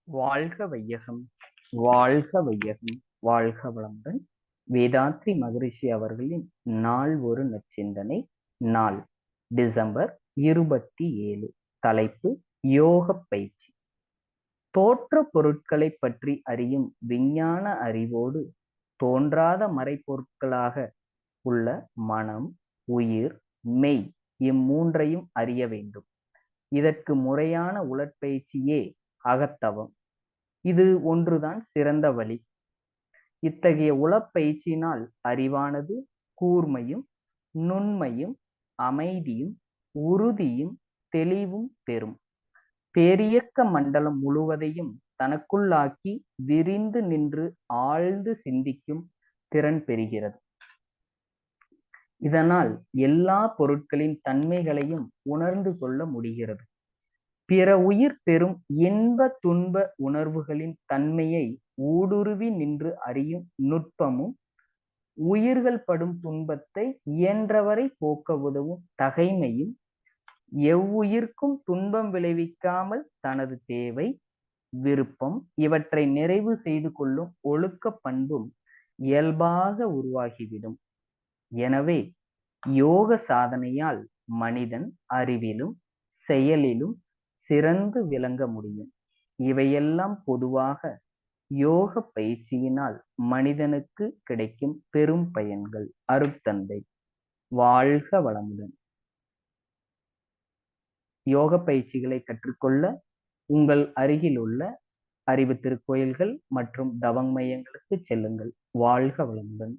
வாழ்க வையகம், வாழ்க வையகம், வாழ்க வளமுடன். வேதாத்ரி மகரிஷி அவர்களின் நாள் ஒரு நற்சிந்தனை. நாள் டிசம்பர் 27. தலைப்பு யோக பயிற்சி. தோற்ற பொருட்களை பற்றி அறியும் விஞ்ஞான அறிவோடு தோன்றாத மறைப்பொருட்களாக உள்ள மனம், உயிர், மெய் இம்மூன்றையும் அறிய வேண்டும். இதற்கு முறையான உடற்பயிற்சியே அகத்தவம். இது ஒன்றுதான் சிறந்த வழி. இத்தகைய உளப்பயிற்சியினால் அறிவானது கூர்மையும் நுண்மையும் அமைதியும் உறுதியும் தெளிவும் பெறும். பேரியக்க மண்டலம் முழுவதையும் தனக்குள்ளாக்கி விரிந்து நின்று ஆழ்ந்து சிந்திக்கும் திறன் பெறுகிறது. இதனால் எல்லா பொருட்களின் தன்மைகளையும் உணர்ந்து கொள்ள முடிகிறது. பிற உயிர் பெறும் இன்ப துன்ப உணர்வுகளின் தன்மையை ஊடுருவி நின்று அறியும் நுட்பமும், உயிர்கள் படும் துன்பத்தை இயன்றவரை போக்க உதவும் தகைமையும், எவ்வுயிர்க்கும் துன்பம் விளைவிக்காமல் தனது தேவை, விருப்பம் இவற்றை நிறைவு செய்து கொள்ளும் ஒழுக்க பண்பும் இயல்பாக உருவாகிவிடும். எனவே யோக சாதனையால் மனிதன் அறிவிலும் செயலிலும் சிறந்து விளங்க முடியும். இவையெல்லாம் பொதுவாக யோக பயிற்சியினால் மனிதனுக்கு கிடைக்கும் பெரும் பயன்கள். அருட்தந்தை வாழ்க வளமுடன். யோக பயிற்சிகளை கற்றுக்கொள்ள உங்கள் அருகில் உள்ள அறிவு திருக்கோயில்கள் மற்றும் தவங் மையங்களுக்கு செல்லுங்கள். வாழ்க வளமுடன்.